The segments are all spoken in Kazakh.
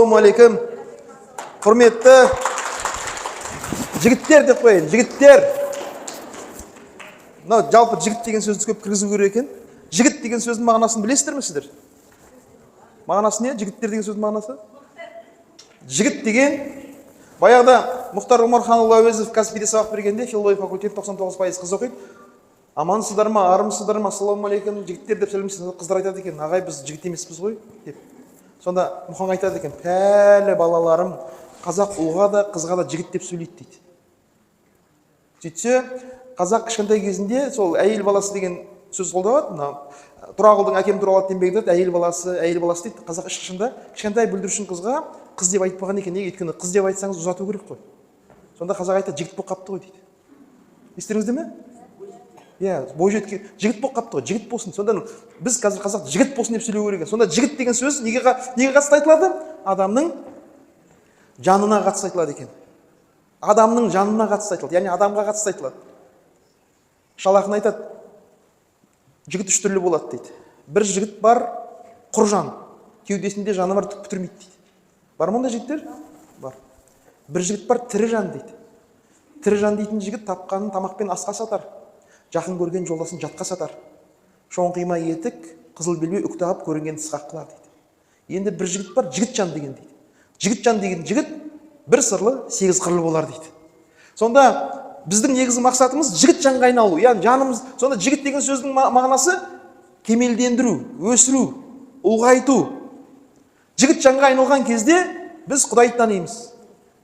Ассалаумағалейкум. Құрметті жігіттер деп қояйын, жігіттер. Мынау жалпы жігіт деген сөзді көп кіргізу керек екен. Жігіт деген сөздің мағынасын білесіздер ме сіздер? Мағынасы не? Жігіттер деген сөздің мағынасы? Жігіт деген баяғыда Мұхтар Омарханұлы Әуезов Қазпиде сабақ бергенде филология факультеті 99% қыз оқиды. Амансыздар ма, армысыздар ма, ассалаумағалейкум, жігіттер деп сөйлемейсіз. Қыздар айтады екен, ағай біз жігіт емеспіз ғой деп. Сонда Мұхан айтады екен, пәлі балаларым, қазақ ұлға да қызға да жігіт деп сөйлейді дейді. Сөйтсе, қазақ кішкентай кезінде сол әйел баласы деген сөз қолданады. Тұрағұлдың әкем туралы еңбегінде әйел баласы дейді. Қазақ ешқашанда кішкентай бүлдіршін қызға қыз деп айтпаған екен. Неге? Өйткені қыз деп айтсаңыз ұзату керек қой. Сонда қазақ айтады, жігіт болып қапты ғой дейді. Естеріңізде ме? Иә, бойжеткен жігіт болып қапты ғой, жігіт болсын. Сонда біз қазір қазақ жігіт болсын деп сөйлеу керек. Сонда жігіт деген сөз неге қатысты айтылады? Адамның жанына қатысты айтылады екен. Адамның жанына қатысты айтылады, яғни адамға қатысты айтылады. Шал ақын айтады, жігіт үш түрлі болады дейді. Бір жігіт бар, құр жан, кеудесінде жаны бар, түк бітірмейді дейді. Бар ма ондай жігіттер? Бар. Бір жігіт бар, тірі жан дейді. Тірі жан дейтін жігіт тапқанын тамақпен асқа сатар. Жақын көрген жолдасын жатқа сатар. Шоңқима етік, қызыл белбеу үктағып көрінген тысқақ қылар дейді. Енді бір жігіт бар, жігіт жан деген дейді. Жігіт жан деген жігіт бір сырлы, сегіз қырлы болар дейді. Сонда біздің негізгі мақсатымыз жігіт жанға айналу. Яғни жанымыз, сонда жігіт деген сөздің мағынасы кемелдендіру, өсіру, ұлғайту. Жігіт жанға айналған кезде біз Құдайды танимыз.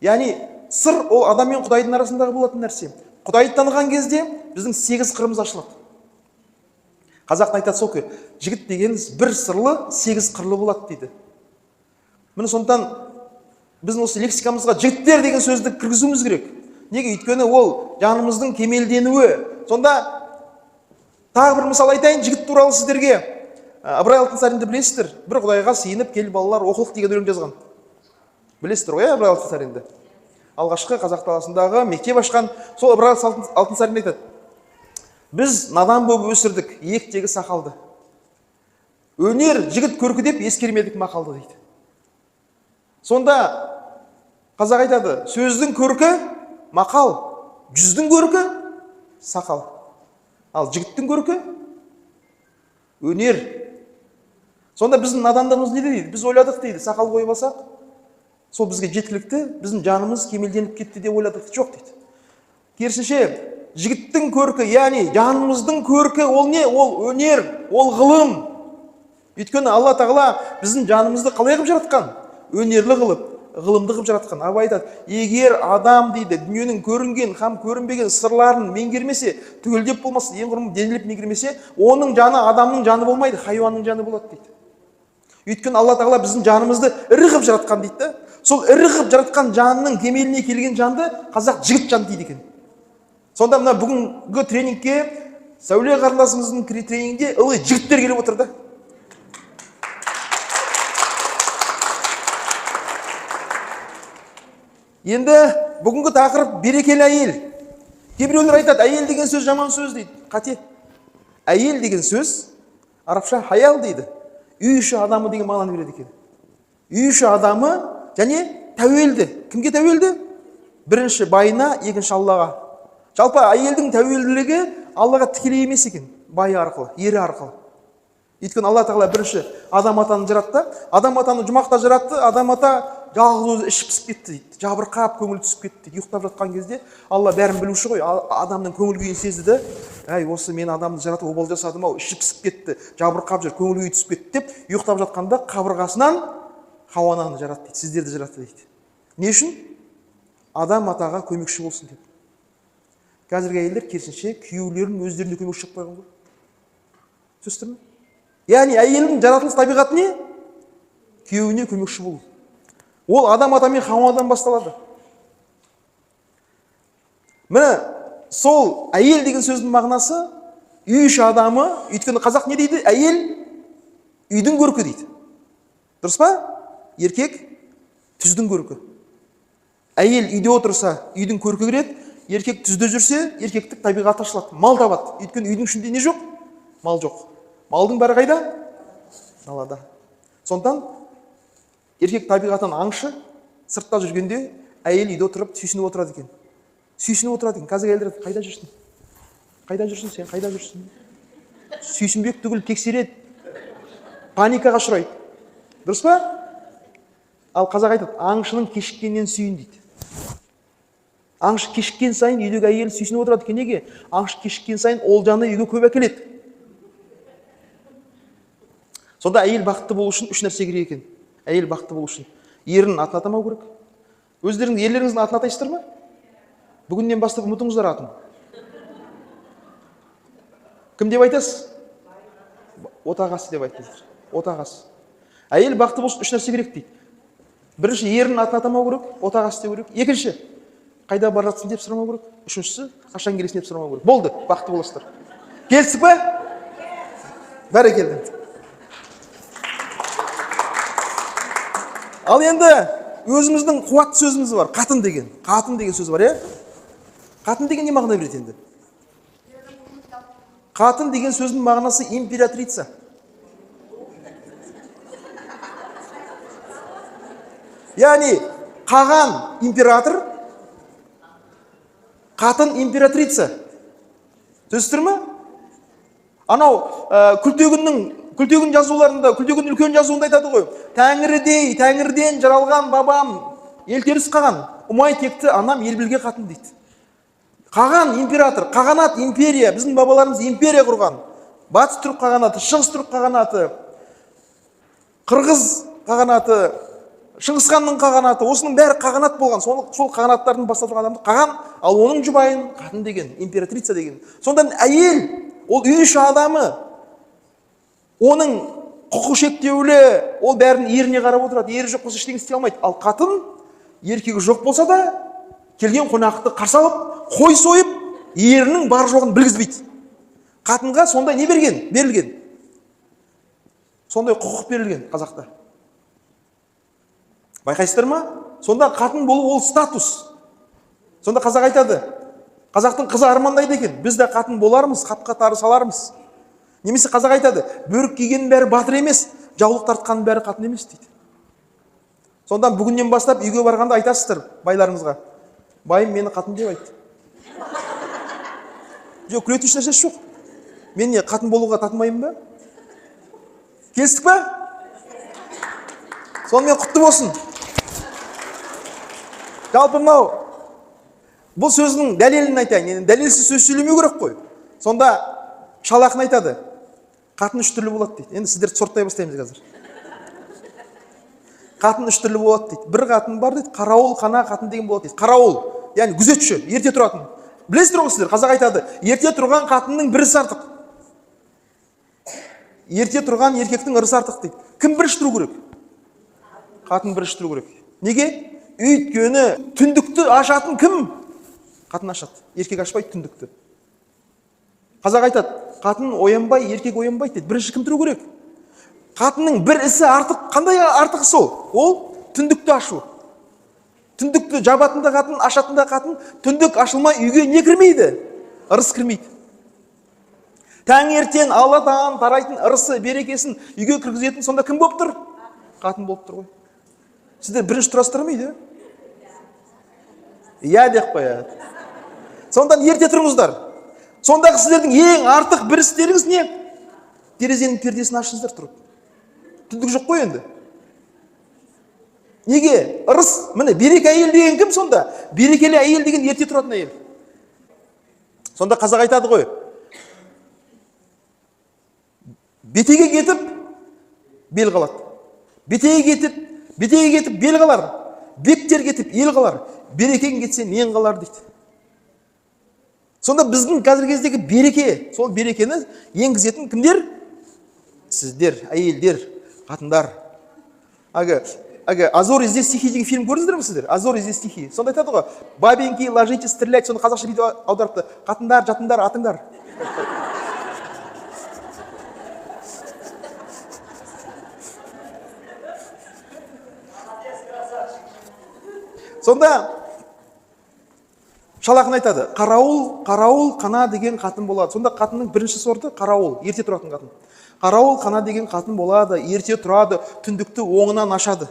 Яғни сыр ол адам мен Құдайдың арасындағы болатын нәрсе. Құдайды таныған кезде біздің сегіз қырымыз ашылады. Қазақтың айтады сол ке, жігіт дегеніміз бір сырлы, сегіз қырлы болады дейді. Міне сондықтан біздің осы лексикамызға жігіттер деген сөзді кіргізуіміз керек. Неге? Өйткені ол жанымыздың кемелденуі. Сонда тағы бір мысал айтайын жігіт туралы сіздерге. Ыбырай Алтынсаринді білесіздер. Бір Құдайға сиынып кел балалар оқылық деген өлең жазған. Білесіздер ғой, Ыбырай Алтынсаринді. Алғашқы қазақ даласындағы мектеп ашқан сол Ыбырай Алтынсарин айтады. Біз надан болып өсірдік иектегі сақалды. Өнер жігіт көркі деп ескермедік мақалды дейді. Сонда қазақ айтады, сөздің көркі мақал, жүздің көркі сақал. Ал жігіттің көркі өнер. Сонда біздің надандығымыз не дейді? Біз ойладық дейді, сақал қойып алсақ, сол бізге жеткілікті, біздің жанымыз кемелденіп кетті деп ойладық. Жоқ дейді. Керісінше, жігіттің көркі, яғни жанымыздың көркі ол не? Ол өнер, ол ғылым. Өйткені Алла тағала біздің жанымызды қалай қылып жаратқан? Өнерлі қылып, ғылымды қылып жаратқан. Абай айтады, егер адам дейді, дүниенің көрінген, һәм көрінбеген сырларын меңгермесе, түгелдеп болмаса, ең құрым денелеп меңгермесе, оның жаны адамның жаны болмайды, хайуанның жаны болады дейді. Өйткені Алла тағала біздің жанымызды ірі қылып жаратқан дейді. Сол ірі қылып жаратқан жанның кемеліне келген жанды қазақ жігіт жан дейді екен. Сонда мына бүгінгі тренингке, Сәуле қарындасымыздың тренингінде ылғи жігіттер келіп отырды. Енді бүгінгі тақырып берекелі әйел. Кейбіреулер айтады, әйел деген сөз жаман сөз дейді. Қате. Әйел деген сөз арабша хаял дейді. Үй іші адамы деген мағынаны береді екен. Үй іші адамы және тәуелді. Кімге тәуелді? Бірінші байына, екінші Аллаға. Жалпы әйелдің тәуелділігі Аллаға тікелей емес екен, байы арқылы, ері арқылы. Өйткені Алла тағала бірінші адам атаны жаратты. Адам атаны жұмақта жаратты. Адам ата жалғыз өзі іші пісіп кетті дейді. Жабырқап көңіл түсіп кетті дейді. Ұйықтап жатқан кезде Алла бәрін білуші ғой. Адамның көңіл күйін сезді. Әй, осы мен адамды жаратып обал жасадым ау, іші пісіп кетті, жабырқап жүр, көңіл күйі түсіп кетті деп, ұйықтап жатқанда қабырғасынан Хауананы жаратты дейді. Сіздерді жаратты дейді. Не үшін? Адам атаға көмекші болсын деп. Қазіргі әйелдер керісінше күйеулерін өздеріне көмекші қылып қойған ғой. Түсіндің ме? Яғни әйелдің жаратылыс табиғаты не? Күйеуіне көмекші болу. Ол адам ата мен Хауадан басталады. Міне сол әйел деген сөздің мағынасы үй іші адамы. Өйткені қазақ не дейді? Әйел үйдің көркі дейді. Дұрыс па? Еркек түздің көркі. Әйел үйде отырса, үйдің көркі кіреді. Еркек түзде жүрсе, еркектік табиғаты ашылады, мал табады. Өйткені үйдің ішінде не жоқ? Мал жоқ. Малдың бәрі қайда? Далада. Сондықтан еркек табиғатынан аңшы, сыртта жүргенде әйел үйде отырып сүйсініп отырады екен. Сүйсініп отырады екен. Қазір әйелдер қайда жүрсің? Қайда жүрсің сен? Қайда жүрсің? Сүйсінбек түгіл тексереді. Паникаға ұшырайды. Дұрыс па? Ал қазақ айтады, аңшының кешіккеннен сүйін дейді. Аңшы кешіккен сайын үйдегі әйел сүйсініп отырады екен. Неге? Аңшы кешіккен сайын олжаны үйге көп әкеледі. Сонда әйел бақытты болу үшін үш нәрсе керек екен. Әйел бақытты болу үшін ерінің атын атамау керек. Өздеріңіз ерлеріңіздің атын атайсыздар ма? Бүгіннен бастап ұмытыңыздар атын. Кім деп айтасыз? Отағасы деп айтыңыздар. Отағасы. Әйел бақытты болу үшін үш нәрсе керек дейді. Бірінші, ерінің атын атамау керек, отағасы деу керек. Екінші, қайда бара жатсың деп сұрамау керек. Үшіншісі, қашан келесің деп сұрамау керек. Болды, бақытты боласыздар. Келістік пе? Бәрекелді. Ал енді өзіміздің қуатты сөзіміз бар. Қатын деген. Қатын деген сөз бар, Қатын деген не мағына береді енді? Қатын деген сөздің мағынасы императрица. Яғни қаған император, қатын императрица. Түсіндір ме? Анау Күлтегін жазуларында, Күлтегін үлкен жазуында айтады ғой. Тәңірідей, Тәңірден жаралған бабам, елтеріс қаған, ұмай текті анам елбілге қатын дейді. Қаған император, қағанат империя, біздің бабаларымыз империя құрған. Батыс түрік қағанаты, шығыс түрік қағанаты, қырғыз қағанаты, Шыңғысханның қағанаты, осының бәрі қағанат болған. Сол қағанаттардың бастап тұрған адамды қаған, ал оның жұбайын қатын деген, императрица деген. Сонда әйел, ол үй іші адамы, оның құқы шектеулі, ол бәрін еріне қарап отырады. Ері жоқ болса ештеңе істей алмайды. Ал қатын, еркегі жоқ болса да, келген қонақты қарсы алып, қой сойып, ерінің бар жоғын білгізбейді. Қатынға сондай не берілген? Сондай құқық берілген қазақта. Байқайсыздар ма? Сонда қатын болу ол статус. Сонда қазақ айтады, қазақтың қызы армандайды екен, біз де қатын болармыз, қапқа тары салармыз. Немесе қазақ айтады, бөрік кигеннің бәрі батыр емес, жаулық тартқанның бәрі қатын емес дейді. Сонда бүгіннен бастап үйге барғанда айтасыздар байларыңызға, байым мені қатын деп айтты. Жоқ, күлетін еш нәрсесі жоқ. Мен не қатын болуға татымаймын ба? Келістік па? Сонымен құтты болсын. Жалпы мынау, бұл сөздің дәлелін айтайын. Дәлелсіз сөз сөйлемеу керек қой. Сонда Шал ақын айтады, қатын үш түрлі болады дейді. Енді сіздерді сорттай бастаймыз қазір. Қатын үш түрлі болады дейді. Бір қатын бар дейді, қарауыл қана қатын деген болады дейді. Қарауыл, яғни күзетші, ерте тұратын. Білесіздер ғой сіздер, қазақ айтады, ерте тұрған қатынның бірісі артық. Ерте тұрған еркектің ырысы артық дейді. Кім бірінші тұру керек? Қатын бірінші тұру керек. Неге? Өйткені түндікті ашатын кім? Қатын ашады. Еркек ашпайды түндікті. Қазақ айтады, қатын оянбай, еркек оянбайды дейді. Бірінші кім тұру керек? Қатынның бір ісі артық. Қандай артық сол? Ол түндікті ашу. Түндікті жабатында қатын, ашатында қатын, түндік ашылмай үйге не кірмейді? Ырыс кірмейді. Таңертең Алла тағаланың тарайтын ырысы, берекесін үйге кіргізетін сонда кім болып тұр? Қатын болып тұр ғой. Сіздер бірінші тұрасыздар ма үйде? Иә деп қояды. Сондан ерте тұрыңыздар. Сондағы сіздердің ең артық бір істеріңіз не? Терезенің пердесін ашыңыздар тұрып. Түндік жоқ қой енді. Неге? Ырыс, міне береке әйел деген кім сонда? Берекелі әйел деген ерте тұратын әйел. Сонда қазақ айтады ғой, бетеге кетіп бел қалады. Бетеге кетіп бел қалар. Бектер кетіп ел қалар. Берекең кетсе нен қалар дейді. Сонда біздің қазіргі кездегі береке, сол берекені енгізетін кімдер? Сіздер, әйелдер, қатындар. Азор здесь стихи деген фильм көрдіңіздер ме сіздер? Азор здесь стихи. Сонда айтады ғой, бабеньки, ложитесь, стрелять. Сонда қазақша бүйтіп аударыпты. Қатындар, жатындар, атыңдар. Сонда Шал ақын айтады, қарауыл қана деген қатын болады. Сонда қатынның бірінші сорты қарауыл, ерте тұратын қатын. Қарауыл қана деген қатын болады, ерте тұрады, түндікті оңынан ашады.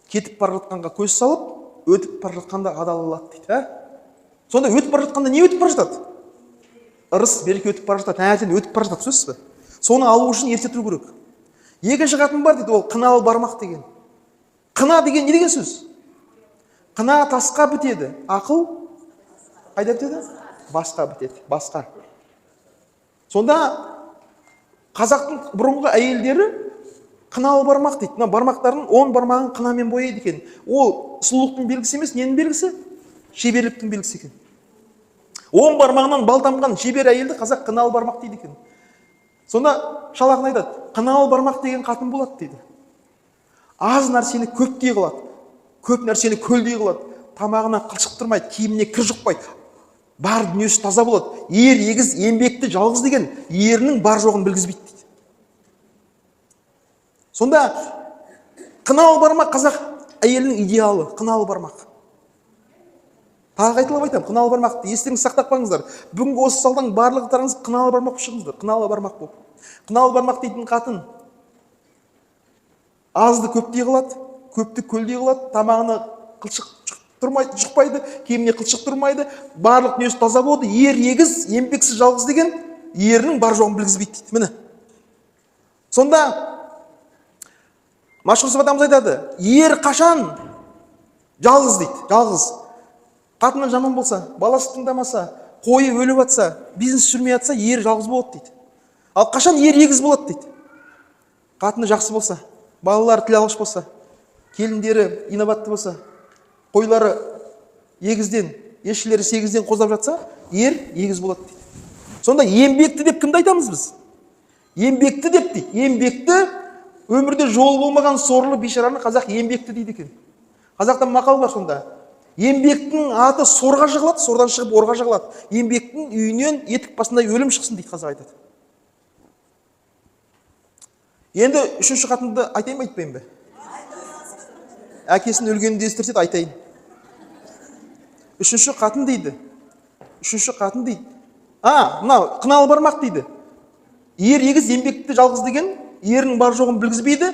кетіп бара жатқанға көз салып, өтіп бара жатқанда адал алады дейді. Сонда өтіп бара жатқанда не өтіп бара жатады? Ырыс, береке өтіп бара жатады, таңертең өтіп бара жатады, сөзсіз бе? Соны алу үшін ерте тұру керек. Екінші қатын бар дейді, ол қыналы бармақ деген. Қына деген не деген сөз? Қына тасқа бітеді, ақыл қайда бітеді? Басқа бітеді, басқа. Сонда қазақтың бұрынғы әйелдері қыналы бармақ дейді. Бармақтарын 10 бармағын қынамен бояйды екен. Ол сұлулықтың белгісі емес, ненің белгісі? Шеберліктің белгісі екен. 10 бармағынан бал тамған шебер әйелді қазақ қыналы бармақ дейді екен. Сонда шал ақын айтады, қыналы бармақ деген қатын болады дейді. Аз нәрсені көптей қылады, көп нәрсені көлдей қылады, тамағына қылшық тұрмайды, киіміне кір жұқпайды, бар дүниесі таза болады. Ер егіз, еңбекті, жалғыз деген ерінің бар жоғын білгізбейді дейді. Сонда қыналы бармақ қазақ әйелінің идеалы, қыналы бармақ. Тағы қайталап айтамын, қыналы бармақты естеріңіз сақтап қалыңыздар. Бүгінгі осы салдан барлықтарыңыз қыналы бармақ болып шығыңыздар, қыналы бармақ болып. Қыналы бармақ дейтін қатын азды көптей қылады, көпті көлдей қылады, тамағына қылшық тұрмайды, жұқпайды, киіміне қылшық тұрмайды, барлық дүниесі таза болады, ер егіз, еңбексіз, жалғыз деген ерінің бар жоғын білгізбейді дейді. Міне. Сонда Машһүр атамыз айтады, ер қашан жалғыз дейді, жалғыз. Қатыны жаман болса, баласы тыңдамаса, қойы өліп жатса, бизнес жүрмей жатса, ер жалғыз болады дейді. Ал қашан ер егіз болады дейді. Қатыны жақсы болса, балалары тіл алғыш болса, келіндері инабатты болса, қойлары егізден, ешілері сегізден қозап жатса, ер егіз болады дейді. Сонда еңбекті деп кімді айтамыз біз? Еңбекті деп дейді. Еңбекті өмірде жол болмаған сорлы бейшараны қазақ еңбекті дейді екен. Қазақта мақал бар сонда. Еңбектің аты сорға жығылады, сордан шығып орға жығылады. Еңбектің үйінен етік басындай өлім шықсын дейді қазақ айтады. Енді үшінші қатынды айтайын ба, айтпайын ба? Әкесінің өлгенін естірсет айтайын. Үшінші қатын дейді. Үшінші қатын дейді. Мынау қыналы бармақ дейді. Ер егіз, еңбекті, жалғыз деген ерінің бар жоғын білгізбейді.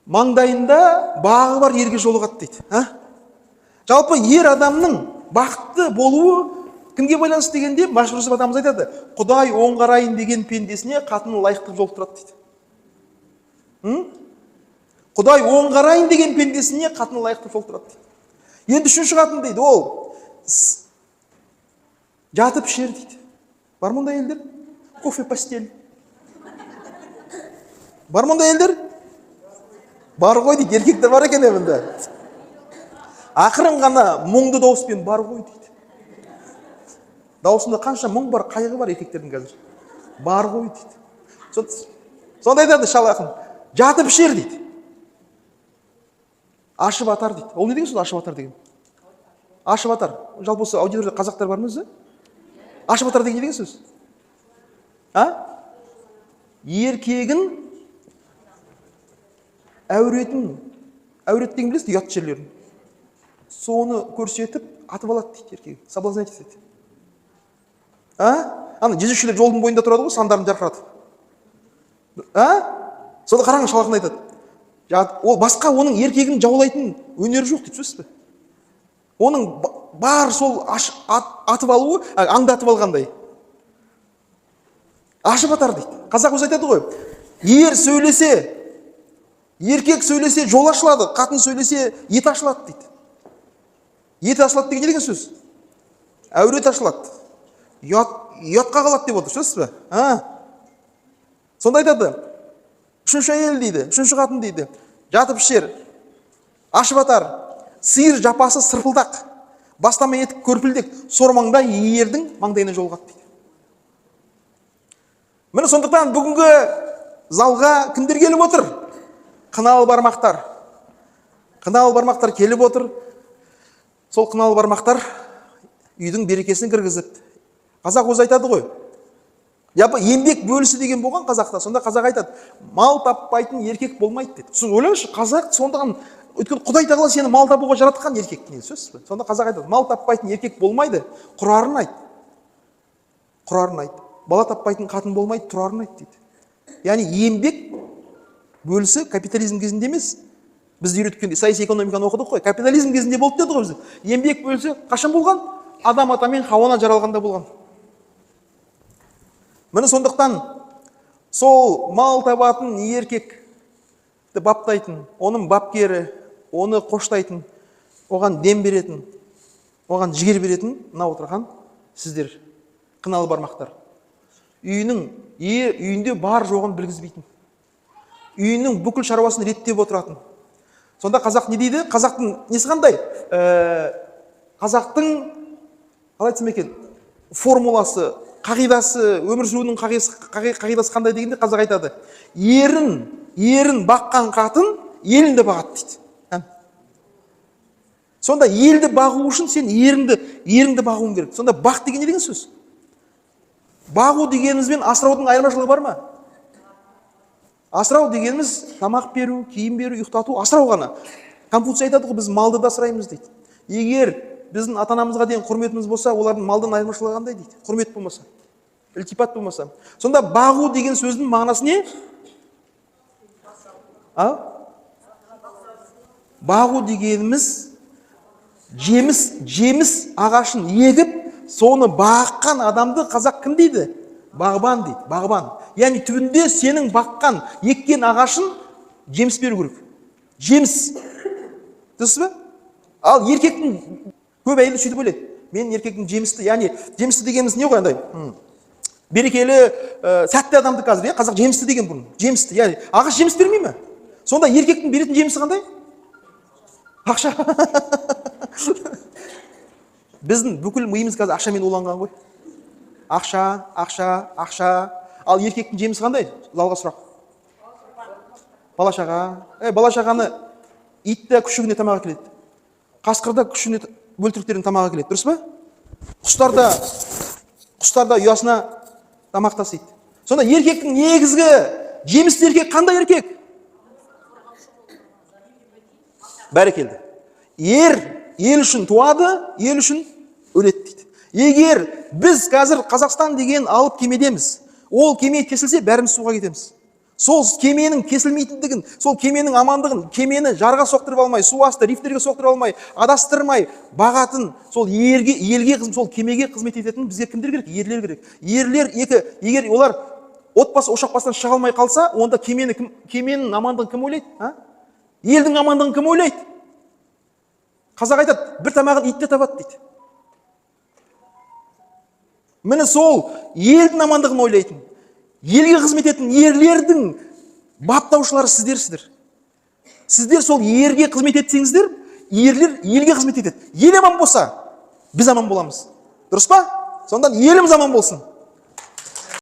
Маңдайында бағы бар ерге жолығады дейді. Жалпы ер адамның бақытты болуы кімге байланысты дегенде Машһүр атамыз айтады, Құдай оңғарайын деген пендесіне қатыны лайықтап жолықтырады дейді. Құдай оңғарайын деген пендесіне қатыны лайықтап жолықтырады дейді. Енді үшінші қатын дейді, ол жатып ішер дейді. Бар мұнда елдер? Кофе постель. Бар мұнда елдер? Бар ғой дейді, еркектер бар екен емінде. Ақырын ғана мұңды дауыспен бар ғой дейді. Дауысында қанша мұң бар, қайғы бар еркектердің қазір. Бар ғой дейді. Сонда айтады шал ақын, жатып ішер дейді. Ашып атар дейді. Ол не деген сөз ашып атар деген? Ашып атар. Жалпы осы аудиторияда қазақтар бар ма өзі? Ашып атар деген не деген сөз? Еркегін әурет деген білесіз, ұят жерлерін. Соны көрсетіп, атып алады дейді еркегі. Соблазнять етеді. Ана жезөкшелер жолдың бойында тұрады ғой, сандарын жарқыратып. Сонда қараңыз, шал ақын айтады. Ол басқа оның еркегін жаулайтын өнері жоқ дейді, сөзсіз бе? Оның бар сол атып алуы, аңдатып алғандай. Ашып атар дейді. Қазақ өзі айтады ғой, ер сөйлесе, еркек сөйлесе жол ашылады, қатын сөйлесе ет ашылады дейді. Ет ашылады деген не деген сөз? Әурет ашылады. Ұятқа қалады деп отыр, сөзсіз бе? Сонда айтады, үшінші әйел дейді, үшінші қатын дейді, жатып ішер, ашып атар, сиыр жапасы сырпылдақ, бастама етік көрпілдек, сормаңда ердің маңдайына жолығады дейді. Міне сондықтан бүгінгі залға кімдер келіп отыр? Қыналы бармақтар. Қыналы бармақтар келіп отыр. Сол қыналы бармақтар үйдің берекесін кіргізіп. Қазақ өзі айтады ғой. Еңбек бөлісі деген болған қазақта. Сонда қазақ айтады, мал таппайтын еркек болмайды дейді. Сіз ойлаңызшы, қазақ сондаған, өйткені Құдай тағала сені мал табуға жаратқан еркек не сөз бе? Сонда қазақ айтады, мал таппайтын еркек болмайды, құрарын айт. Құрарын айт. Бала таппайтын қатын болмайды, тұрарын айт дейді. Яғни еңбек бөлісі капитализм кезінде емес, Біз үйреткен саяси экономиканы оқыдық қой. Капитализм кезінде болды деді ғой біз. Еңбек бөлсе қашан болған? Адам ата мен Хауадан жаралғанда болған. Міне сондықтан сол мал табатын еркекті баптайтын, оның бапкері, оны қоштайтын, оған дем беретін, оған жігер беретін мына отырған сіздер, қыналы бармақтар. Үйінде бар жоғын білгізбейтін. Үйінің бүкіл шаруасын реттеп отыратын. Сонда қазақ не дейді? Қазақтың несі қандай? Қазақтың, қалай айтсам екен, формуласы, қағидасы, өмір сүруінің қағидасы қандай дегенде қазақ айтады. Ерін баққан қатын елінді бағады дейді. Сонда елді бағу үшін сен ерінді бағуың керек. Сонда бақ деген не деген сөз? Бағу дегеніміз бен асыраудың айырмашылығы бар ма? Асырау дегеніміз тамақ беру, киім беру, ұйықтату, асырау ғана. Конфуций айтады ғой, біз малды да асыраймыз дейді. Егер біздің ата-анамызға деген құрметіміз болса, олардың малдан айырмашылығы қандай дейді? Құрмет болмаса, ілтипат болмаса. Сонда бағу деген сөздің мағынасы не? Бағу дегеніміз жеміс ағашын егіп, соны баққан адамды қазақ кім дейді? Бағбан дейді, бағбан. Яғни түбінде сенің баққан, еккен ағашын жеміс беру керек. Жеміс. Дұрыс ба? Ал еркектің көп әйелі сөйтіп ойлайды. Мен еркектің жемісті, яғни жемісті дегеніміз не ғой андай? Берекелі, сәтті адамды қазір, қазақ жемісті деген бұның. Жемісті, яғни ағаш жеміс бермей ме? Сонда еркектің беретін жемісі қандай? Ақша. Біздің бүкіл миымыз қазір ақшамен уланған ғой. Ақша. Ал еркектің жемісі қандай? Залға сұрақ. Бала-шаға. Бала-шағаны итті күшігіне тамақ әкеледі. Қасқырда күшігіне бөлтіріктерін тамақ әкеледі. Дұрыс па? Құстарда ұясына тамақ тасиды. Сонда еркектің негізгі жемісті еркек қандай еркек? Бәрекелді. Ел үшін туады, ел үшін өледі дейді. Егер біз қазір Қазақстан деген алып кемедеміз, ол кеме кесілсе, бәріміз суға кетеміз. Сол кеменің кесілмейтіндігін, сол кеменің амандығын, кемені жарға соқтырып алмай, су асты рифтерге соқтырып алмай, адастырмай бағатын сол елге, сол кемеге қызмет ететін бізге кімдер керек? Ерлер керек. Ерлер егер олар отбасы ошақ бастан шыға алмай қалса, онда кеменің амандығын кім ойлайды? Елдің амандығын кім ойлайды? Қазақ айтады, бір тамағын итте табады дейді. Міне сол елдің амандығын ойлайтын, елге қызмет ететін ерлердің баптаушылары сіздерсіздер. Сіздер сол ерге қызмет етсеңіздер, ерлер елге қызмет етеді. Ел аман болса, біз аман боламыз. Дұрыс па? Сонда еліміз аман болсын.